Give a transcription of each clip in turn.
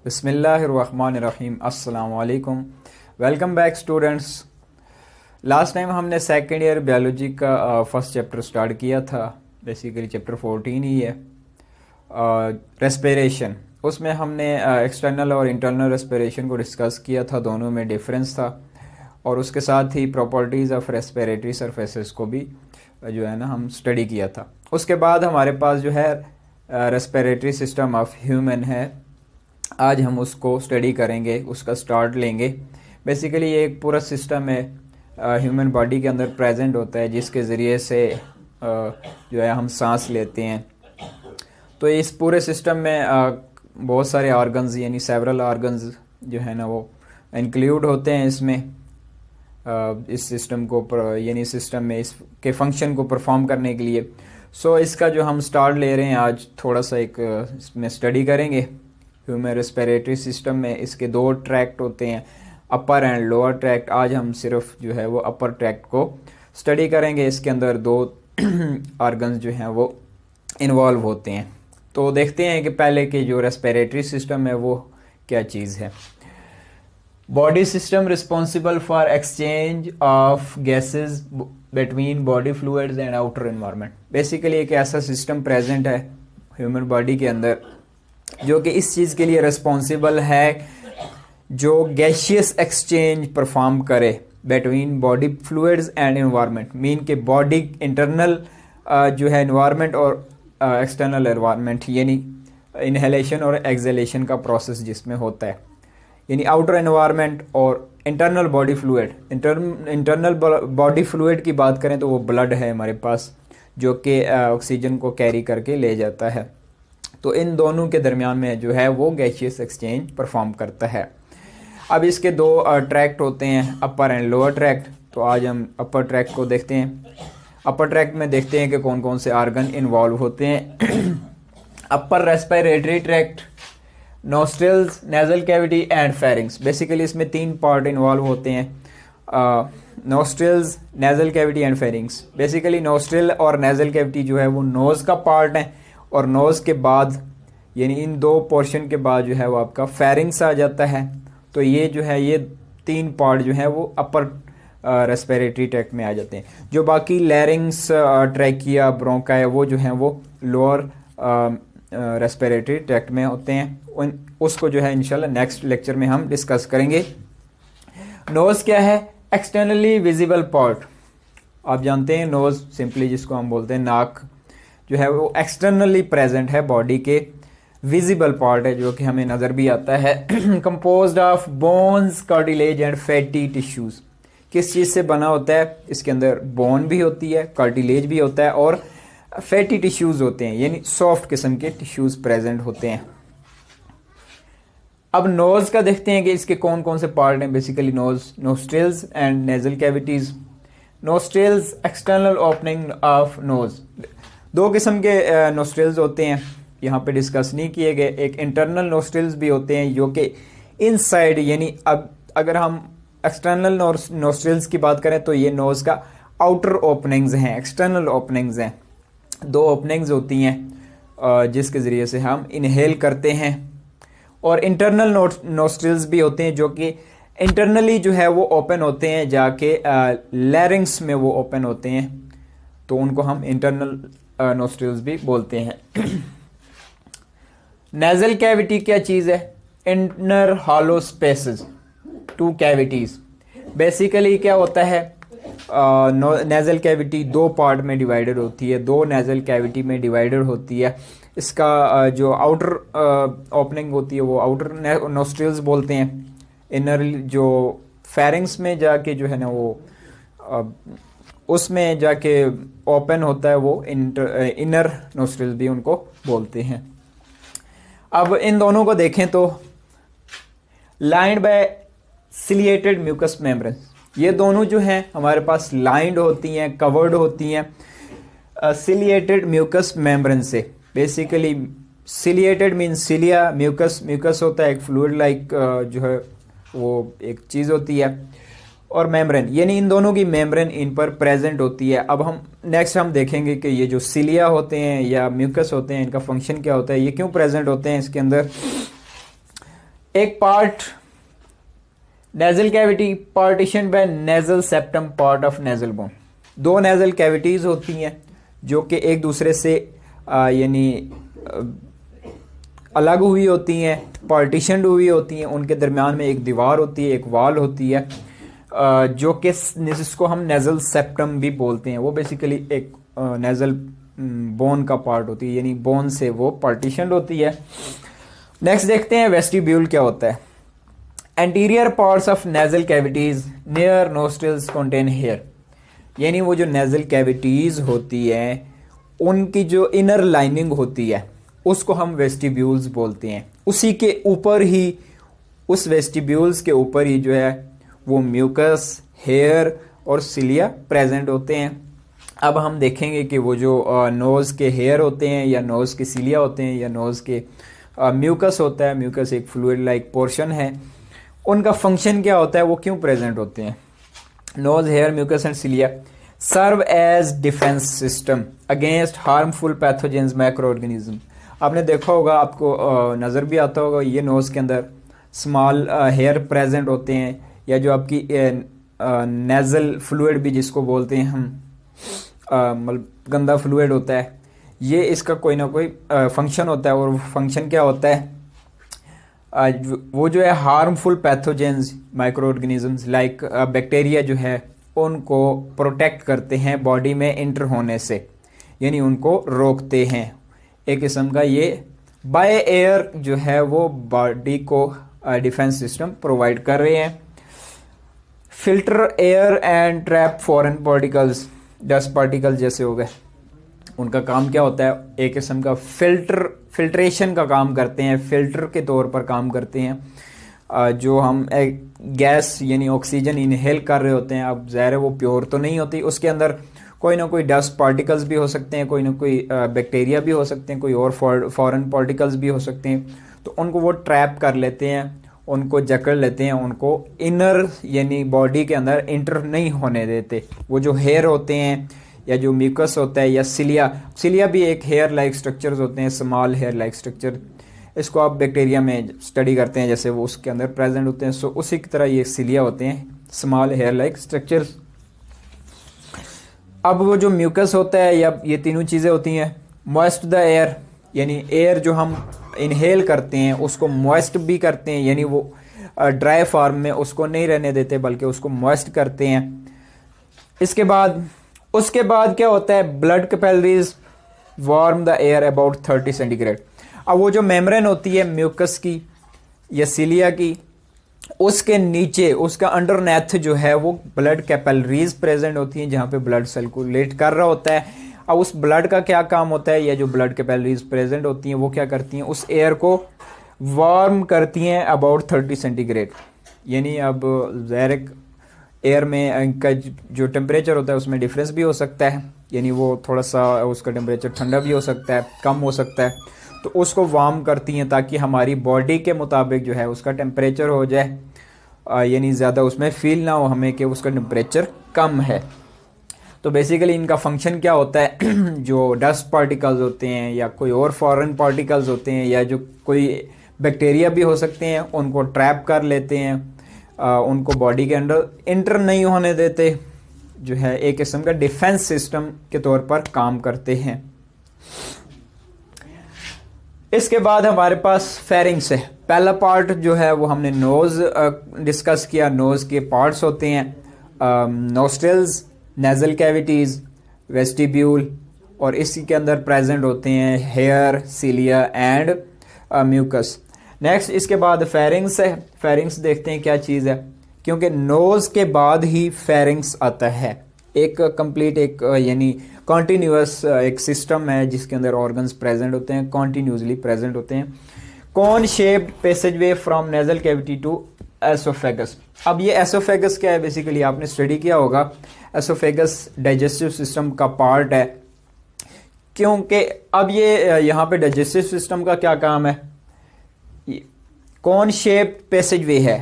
बिस्मिल्लाहिर्रहमानिर्रहीम। अस्सलाम वालेकुम। Welcome back students. Last time हमने सेकेंड ईयर बायोलॉजी का फर्स्ट चैप्टर स्टार्ट किया था। बेसिकली चैप्टर 14 ही है, रेस्पिरेशन। उसमें हमने एक्सटर्नल और इंटरनल रेस्पिरेशन को डिस्कस किया था, दोनों में डिफरेंस था, और उसके साथ ही प्रॉपर्टीज़ ऑफ रेस्पिरेटरी सरफेसेस को भी जो है ना हम स्टडी किया था। उसके बाद हमारे पास जो है रेस्पिरेटरी सिस्टम ऑफ ह्यूमन है। आज हम उसको स्टडी करेंगे, उसका स्टार्ट लेंगे। बेसिकली ये एक पूरा सिस्टम है ह्यूमन बॉडी के अंदर प्रेजेंट होता है, जिसके ज़रिए से जो है हम सांस लेते हैं। तो इस पूरे सिस्टम में बहुत सारे ऑर्गन्स यानी सेवरल ऑर्गन्स जो है ना वो इंक्लूड होते हैं इसमें, इस सिस्टम को यानी सिस्टम में इसके फंक्शन को परफॉर्म करने के लिए। सो इसका जो हम स्टार्ट ले रहे हैं आज, थोड़ा सा एक इसमें स्टडी करेंगे। ह्यूमन रेस्पिरेटरी सिस्टम में इसके दो ट्रैक्ट होते हैं, अपर एंड लोअर ट्रैक्ट। आज हम सिर्फ जो है वो अपर ट्रैक्ट को स्टडी करेंगे। इसके अंदर दो ऑर्गन्स जो हैं वो इन्वॉल्व होते हैं। तो देखते हैं कि पहले के जो रेस्पिरेटरी सिस्टम है वो क्या चीज़ है। Body system responsible for exchange of gases between body fluids and outer environment. Basically एक ऐसा सिस्टम प्रेजेंट है ह्यूमन बॉडी के अंदर जो कि इस चीज़ के लिए रिस्पॉन्सिबल है, जो गैशियस एक्सचेंज परफॉर्म करे between body fluids and environment. Mean के बॉडी इंटरनल जो है एनवायरनमेंट और एक्सटर्नल एनवायरनमेंट, यानी इनहेलेशन और एक्सहेलेशन का प्रोसेस जिसमें होता है, यानी आउटर एनवायरनमेंट और internal body fluid. Internal body fluid की बात करें तो वो ब्लड है हमारे पास, जो कि ऑक्सीजन को कैरी करके ले जाता है। तो इन दोनों के दरमियान में जो है वो गैशियस एक्सचेंज परफॉर्म करता है। अब इसके दो ट्रैक्ट होते हैं, अपर एंड लोअर ट्रैक्ट। तो आज हम अपर ट्रैक्ट को देखते हैं। अपर ट्रैक्ट में देखते हैं कि कौन कौन से ऑर्गन इन्वॉल्व होते हैं। Upper respiratory tract, nostrils, nasal cavity and pharynx. Basically इसमें तीन पार्ट इन्वॉल्व होते हैं, nostrils, nasal cavity and pharynx. Basically nostril और नेजल कैविटी जो है वो नोज़ का पार्ट है, और नोज़ के बाद यानी इन दो पोर्शन के बाद जो है वो आपका फेरिंग्स आ जाता है। तो ये जो है ये तीन पार्ट जो है वो अपर रेस्पिरेटरी ट्रैक्ट में आ जाते हैं। जो बाकी लैरिंग्स, ट्रैकिया, ब्रोंकाई वो जो हैं वो लोअर रेस्पिरेटरी ट्रैक्ट में होते हैं। उसको जो है इंशाल्लाह नेक्स्ट लेक्चर में हम डिस्कस करेंगे। नोज़ क्या है? Externally visible part. आप जानते हैं नोज़ सिंपली जिसको हम बोलते हैं नाक, जो है वो एक्सटर्नली प्रेजेंट है, बॉडी के विजिबल पार्ट है, जो कि हमें नज़र भी आता है। Composed of bones, cartilage and fatty tissues. किस चीज़ से बना होता है? इसके अंदर बोन भी होती है, कार्टिलेज भी होता है, और फैटी टिश्यूज़ होते हैं, यानी सॉफ्ट किस्म के टिश्यूज़ प्रेजेंट होते हैं। अब नोज़ का देखते हैं कि इसके कौन कौन से पार्ट हैं। Basically nostrils and nasal cavities. Nostrils, external opening of nose. दो किस्म के नोस्ट्रिल्स होते हैं, यहाँ पे डिस्कस नहीं किए गए। एक इंटरनल नोस्ट्रिल्स भी होते हैं जो कि इनसाइड, यानी अब अगर हम एक्सटर्नल नोस्ट्रिल्स की बात करें तो ये नोज़ का आउटर ओपनिंग्स हैं, एक्सटर्नल ओपनिंग्स हैं। दो ओपनिंग्स होती हैं जिसके ज़रिए से हम इनहेल करते हैं। और इंटरनल नोस्ट्रिल्स भी होते हैं जो कि इंटरनली जो है वो ओपन होते हैं, जाके लैरिंग्स में वो ओपन होते हैं, तो उनको हम इंटरनल नोस्ट्रिल्स भी बोलते हैं। नेजल कैविटी क्या चीज़ है? Inner hollow spaces, two cavities. Basically क्या होता है, नेजल कैविटी दो पार्ट में डिवाइडेड होती है, दो नेजल कैविटी में डिवाइडेड होती है। इसका जो आउटर ओपनिंग होती है वो आउटर नोस्ट्रिल्स बोलते हैं। इनर जो फेरिंग्स में जाके जो है ना वो उसमें जाके ओपन होता है वो इनर नोस्ट्रिल्स भी उनको बोलते हैं। अब इन दोनों को देखें तो lined by ciliated mucus membrane. ये दोनों जो हैं हमारे पास लाइंड होती हैं, कवर्ड होती हैं सिलिएटेड म्यूकस मेम्ब्रेन से। Basically ciliated mean cilia, mucus, mucus होता है एक फ्लूइड लाइक जो है वो एक चीज़ होती है, और मेम्ब्रेन, यानी इन दोनों की मेम्ब्रेन इन पर प्रेजेंट होती है। अब हम नेक्स्ट हम देखेंगे कि ये जो सिलिया होते हैं या म्यूकस होते हैं, इनका फंक्शन क्या होता है, ये क्यों प्रेजेंट होते हैं इसके अंदर। एक part nasal cavity partition by nasal septum part of nasal bone. दो नेजल कैविटीज होती हैं जो कि एक दूसरे से यानी अलग हुई होती हैं, पार्टीशनड हुई होती हैं। उनके दरमियान में एक दीवार होती है, एक वॉल होती है, जो कि जिसको हम नेजल सेप्टम भी बोलते हैं। वो बेसिकली एक नेजल बोन का पार्ट होती है, यानी बोन से वो पार्टीशनड होती है। नेक्स्ट देखते हैं वेस्टिब्यूल क्या होता है। Anterior parts of nasal cavities near nostrils contain hair, यानी वो जो नेजल कैविटीज होती है उनकी जो इनर लाइनिंग होती है उसको हम वेस्टिब्यूल्स बोलते हैं। उसी के ऊपर ही, उस वेस्टिब्यूल्स के ऊपर ही जो है वो म्यूकस, हेयर और सिलिया प्रेजेंट होते हैं। अब हम देखेंगे कि वो जो नोज़ के हेयर होते हैं या नोज़ के सिलिया होते हैं या नोज़ के म्यूकस होता है, म्यूकस एक फ्लूइड लाइक पोर्शन है, उनका फंक्शन क्या होता है, वो क्यों प्रेजेंट होते हैं। Nose, hair, mucus and cilia serve as defence system against harmful pathogens micro organism. आपने देखा होगा, आपको नज़र भी आता होगा, ये नोज़ के अंदर स्मॉल हेयर प्रेजेंट होते हैं, या जो आपकी नेज़ल फ्लूइड भी जिसको बोलते हैं हम, मतलब गंदा फ्लूइड होता है, ये इसका कोई ना कोई फंक्शन होता है। और वो फंक्शन क्या होता है, वो जो है harmful pathogens micro organisms like bacteria जो है उनको प्रोटेक्ट करते हैं बॉडी में इंटर होने से, यानी उनको रोकते हैं। एक किस्म का ये बाय एयर जो है वो बॉडी को डिफेंस सिस्टम प्रोवाइड कर रहे हैं। Filter air and trap foreign particles, dust particle जैसे हो गए, उनका काम क्या होता है, एक किस्म का फिल्ट्रेशन का काम करते हैं, फिल्टर के तौर पर काम करते हैं। जो हम एक गैस यानी ऑक्सीजन इनहेल कर रहे होते हैं, अब ज़ाहिर है वो प्योर तो नहीं होती, उसके अंदर कोई ना कोई डस्ट पार्टिकल्स भी हो सकते हैं, कोई ना कोई बैक्टीरिया भी हो सकते हैं, कोई और फॉरेन पार्टिकल्स भी हो सकते हैं। तो उनको वो ट्रैप कर लेते हैं, उनको जकड़ लेते हैं, उनको इनर यानी बॉडी के अंदर इंटर नहीं होने देते। वो जो हेयर होते हैं या जो म्यूकस होता है या सिलिया भी एक हेयर लाइक स्ट्रक्चर्स होते हैं, स्मॉल हेयर लाइक स्ट्रक्चर, इसको आप बैक्टीरिया में स्टडी करते हैं जैसे वो उसके अंदर प्रेजेंट होते हैं। सो उसी की तरह ये सिलिया होते हैं, स्मॉल हेयर लाइक स्ट्रक्चर्स। अब वो जो म्यूकस होता है या ये तीनों चीज़ें होती हैं, मॉइस्ट द एयर, यानी एयर जो हम इनहेल करते हैं उसको मॉइस्ट भी करते हैं, यानी वो ड्राई फॉर्म में उसको नहीं रहने देते बल्कि उसको मॉइस्ट करते हैं। उसके बाद क्या होता है, blood capillaries warm the air about 30 centigrade. अब वो जो मेम्ब्रेन होती है म्यूकस की या सिलिया की, उसके नीचे उसका अंडरनेथ जो है वो ब्लड कैपिलरीज प्रेजेंट होती हैं जहाँ पे ब्लड सर्कुलेट कर रहा होता है। अब उस ब्लड का क्या काम होता है, या जो ब्लड कैपिलरीज प्रेजेंट होती हैं वो क्या करती हैं, उस एयर को वार्म करती हैं अबाउट 30 सेंटीग्रेड। यानी अब ज़ाहिर एयर में इनका जो टेम्परेचर होता है उसमें डिफरेंस भी हो सकता है, यानी वो थोड़ा सा उसका टेम्परेचर ठंडा भी हो सकता है, कम हो सकता है, तो उसको वार्म करती हैं ताकि हमारी बॉडी के मुताबिक जो है उसका टेम्परेचर हो जाए, यानी ज़्यादा उसमें फील ना हो हमें कि उसका टेम्परेचर कम है। तो बेसिकली इनका फंक्शन क्या होता है, जो डस्ट पार्टिकल्स होते हैं या कोई और फॉरेन पार्टिकल्स होते हैं या जो कोई बैक्टीरिया भी हो सकते हैं, उनको ट्रैप कर लेते हैं, उनको बॉडी के अंदर इंटर नहीं होने देते, जो है एक किस्म का डिफेंस सिस्टम के तौर पर काम करते हैं। इसके बाद हमारे पास फेरिंग्स है। पहला पार्ट जो है वो हमने नोज डिस्कस किया। नोज के पार्ट्स होते हैं नोस्ट्रिल्स, नेजल कैविटीज, वेस्टिब्यूल, और इसी के अंदर प्रेजेंट होते हैं hair, cilia and mucus. Next इसके बाद फेरिंग्स है। फेरिंग्स देखते हैं क्या चीज़ है, क्योंकि नोज के बाद ही फेरिंग्स आता है। एक कंप्लीट एक यानी कॉन्टीन्यूअस एक सिस्टम है जिसके अंदर ऑर्गन्स प्रेजेंट होते हैं, कॉन्टीन्यूसली प्रेजेंट होते हैं। Cone shaped passageway from nasal cavity to oesophagus. अब ये एसोफेगस क्या है, बेसिकली आपने स्टडी किया होगा, एसोफेगस डाइजेस्टिव सिस्टम का पार्ट है। क्योंकि अब ये यहाँ पे डाइजेस्टिव सिस्टम का क्या काम है, कौन शेप पैसेजवे है।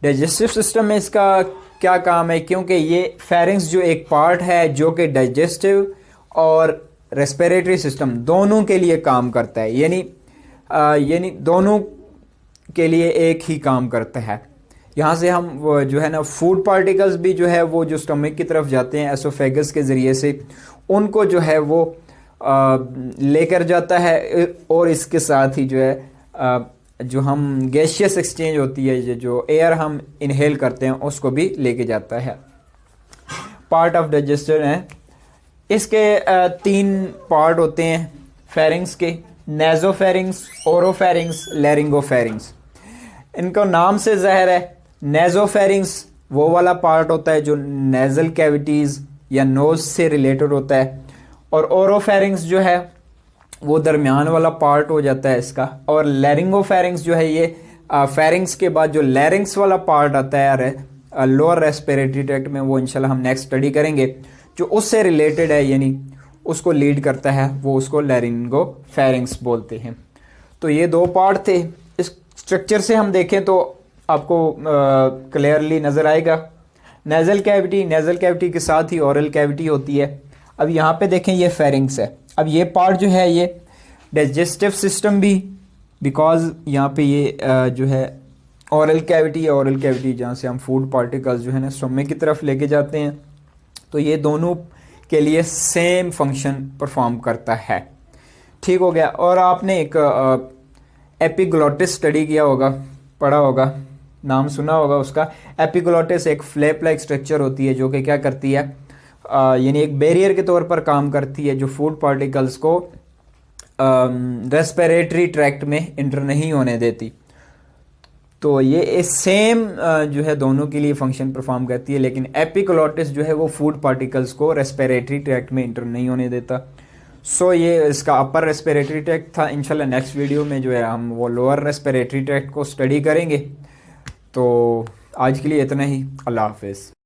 डाइजेस्टिव सिस्टम में इसका क्या काम है, क्योंकि ये फेरिंग्स जो एक पार्ट है जो कि डाइजेस्टिव और रेस्पिरेटरी सिस्टम दोनों के लिए काम करता है, यानी दोनों के लिए एक ही काम करता है। यहाँ से हम वो जो है ना फूड पार्टिकल्स भी जो है वो जो स्टमक की तरफ जाते हैं एसोफेगस के ज़रिए से, उनको जो है वो लेकर जाता है, और इसके साथ ही जो है जो हम गैशियस एक्सचेंज होती है, ये जो एयर हम इनहेल करते हैं उसको भी लेके जाता है। पार्ट ऑफ डाइजेस्टर है, इसके 3 पार्ट होते हैं फेरिंग्स के, नेजोफेरिंग्स, ओरोफेरिंग्स, लैरिंगोफेरिंग्स। इनको नाम से ज़ाहिर है, नेजोफेरिंग्स वो वाला पार्ट होता है जो नेजल कैविटीज़ या नोज से रिलेटेड होता है, और ओरोफेरिंग्स जो है वो दरमियान वाला पार्ट हो जाता है इसका, और लैरिंगोफेरिंग्स जो है ये फेरिंग्स के बाद जो लैरिंग्स वाला पार्ट आता है लोअर रेस्पिरेटरी ट्रैक्ट में, वो इंशाल्लाह हम नेक्स्ट स्टडी करेंगे, जो उससे रिलेटेड है यानी उसको लीड करता है, वो उसको लैरिंगोफेरिंग्स बोलते हैं। तो ये 2 पार्ट थे। इस स्ट्रक्चर से हम देखें तो आपको क्लियरली नज़र आएगा। नेज़ल कैविटी के साथ ही ओरल कैविटी होती है। अब यहाँ पे देखें ये फेरिंग्स है। अब ये पार्ट जो है ये डाइजेस्टिव सिस्टम भी, बिकॉज यहाँ पे ये जो है ओरल कैविटी जहाँ से हम फूड पार्टिकल्स जो है ना स्टमक की तरफ लेके जाते हैं, तो ये दोनों के लिए सेम फंक्शन परफॉर्म करता है। ठीक हो गया। और आपने एक एपिग्लोटिस स्टडी किया होगा, पढ़ा होगा, नाम सुना होगा उसका। एपिग्लोटिस एक फ्लैप लाइक स्ट्रक्चर होती है जो कि क्या करती है, यानी एक बैरियर के तौर पर काम करती है, जो फूड पार्टिकल्स को रेस्पिरेटरी ट्रैक्ट में इंटर नहीं होने देती। तो ये सेम जो है दोनों के लिए फंक्शन परफॉर्म करती है, लेकिन एपिग्लोटिस जो है वो फूड पार्टिकल्स को रेस्पिरेटरी ट्रैक्ट में इंटर नहीं होने देता। सो ये इसका अपर रेस्पिरेटरी ट्रैक्ट था। इंशाल्लाह नेक्स्ट वीडियो में जो है हम वो लोअर रेस्पिरेटरी ट्रैक्ट को स्टडी करेंगे। तो आज के लिए इतना ही। अल्लाह हाफिज़।